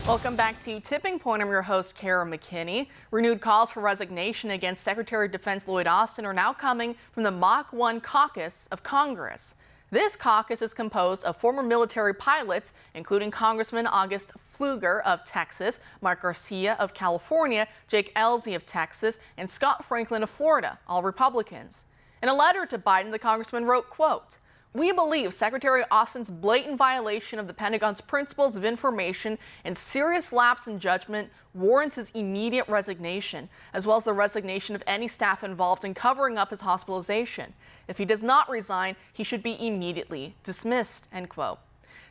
Welcome back to Tipping Point. I'm your host, Kara McKinney. Renewed calls for resignation against Secretary of Defense Lloyd Austin are now coming from the Mach 1 caucus of Congress. This caucus is composed of former military pilots, including Congressman August Pfluger of Texas, Mark Garcia of California, Jake Ellzey of Texas, and Scott Franklin of Florida, all Republicans. In a letter to Biden, the congressman wrote, quote, "We believe Secretary Austin's blatant violation of the Pentagon's principles of information and serious lapse in judgment warrants his immediate resignation, as well as the resignation of any staff involved in covering up his hospitalization. If he does not resign, he should be immediately dismissed," end quote.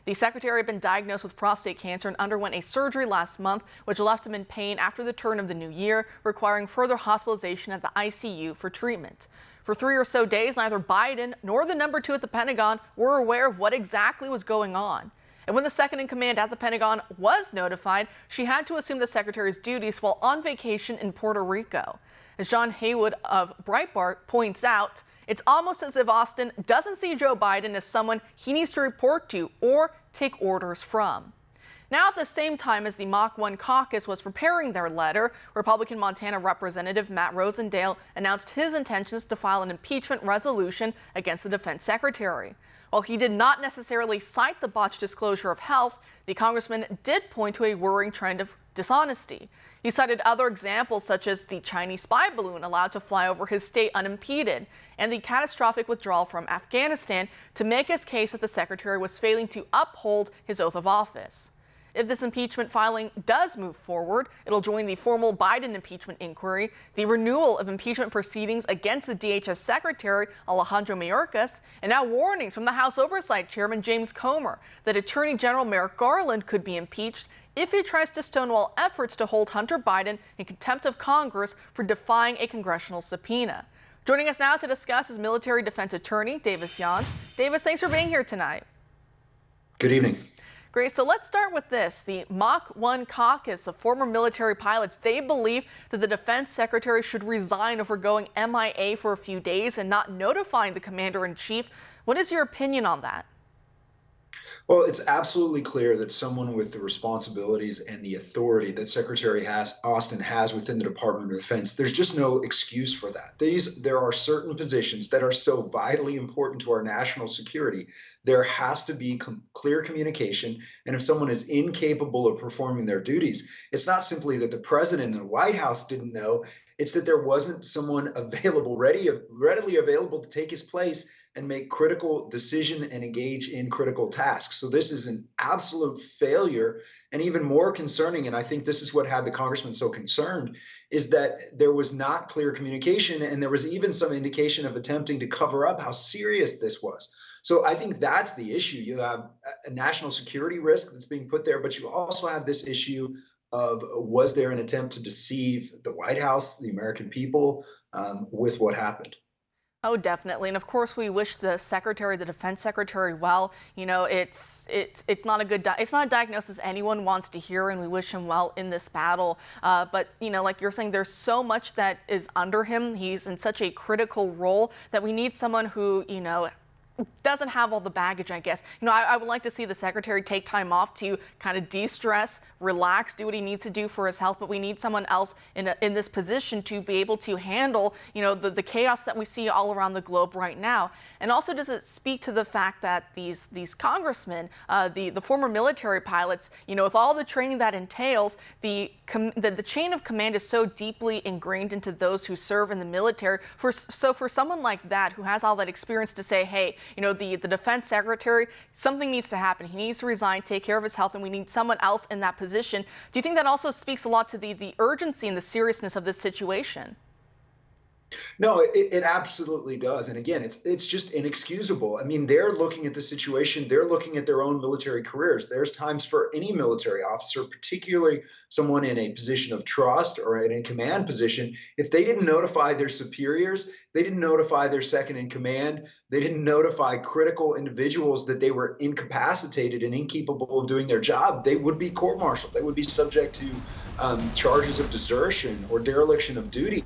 The secretary had been diagnosed with prostate cancer and underwent a surgery last month, which left him in pain after the turn of the new year, requiring further hospitalization at the ICU for treatment. For 3 or so days, neither Biden nor the number 2 at the Pentagon were aware of what exactly was going on. And when the second in command at the Pentagon was notified, she had to assume the secretary's duties while on vacation in Puerto Rico. As John Haywood of Breitbart points out, it's almost as if Austin doesn't see Joe Biden as someone he needs to report to or take orders from. Now, at the same time as the Mach 1 caucus was preparing their letter, Republican Montana Representative Matt Rosendale announced his intentions to file an impeachment resolution against the defense secretary. While he did not necessarily cite the botched disclosure of health, the congressman did point to a worrying trend of dishonesty. He cited other examples such as the Chinese spy balloon allowed to fly over his state unimpeded and the catastrophic withdrawal from Afghanistan to make his case that the secretary was failing to uphold his oath of office. If this impeachment filing does move forward, it'll join the formal Biden impeachment inquiry, the renewal of impeachment proceedings against the DHS Secretary Alejandro Mayorkas, and now warnings from the House Oversight Chairman James Comer that Attorney General Merrick Garland could be impeached if he tries to stonewall efforts to hold Hunter Biden in contempt of Congress for defying a congressional subpoena. Joining us now to discuss is military defense attorney Davis Jans. Davis, thanks for being here tonight. Good evening. Great. So let's start with this. The Mach 1 caucus of former military pilots, they believe that the defense secretary should resign over going MIA for a few days and not notifying the commander-in-chief. What is your opinion on that? Well, it's absolutely clear that someone with the responsibilities and the authority that Secretary Austin has within the Department of Defense, there's just no excuse for that. There are certain positions that are so vitally important to our national security. There has to be clear communication. And if someone is incapable of performing their duties, it's not simply that the president and the White House didn't know. It's that there wasn't someone available, readily available to take his place and make critical decision and engage in critical tasks. So this is an absolute failure, and even more concerning, and I think this is what had the congressman so concerned, is that there was not clear communication, and there was even some indication of attempting to cover up how serious this was. So I think that's the issue. You have a national security risk that's being put there, but you also have this issue of, was there an attempt to deceive the White House, the American people, with what happened? Oh, definitely. And of course, we wish the secretary, the defense secretary, well. You know, it's not it's not a diagnosis anyone wants to hear, and we wish him well in this battle. But, you know, like you're saying, there's so much that is under him. He's in such a critical role that we need someone who, you know, doesn't have all the baggage, I guess. You know, I would like to see the secretary take time off to kind of de-stress, relax, do what he needs to do for his health, but we need someone else in this position to be able to handle, you know, the chaos that we see all around the globe right now. And also, does it speak to the fact that these congressmen, the former military pilots, you know, with all the training that entails, the chain of command is so deeply ingrained into those who serve in the military. So for someone like that who has all that experience to say, hey, you know, the defense secretary, something needs to happen. He needs to resign, take care of his health, and we need someone else in that position. Do you think that also speaks a lot to the urgency and the seriousness of this situation? No, it absolutely does. And again, it's just inexcusable. I mean, they're looking at the situation. They're looking at their own military careers. There's times for any military officer, particularly someone in a position of trust or in a command position, if they didn't notify their superiors, they didn't notify their second in command, they didn't notify critical individuals that they were incapacitated and incapable of doing their job, they would be court-martialed. They would be subject to charges of desertion or dereliction of duty.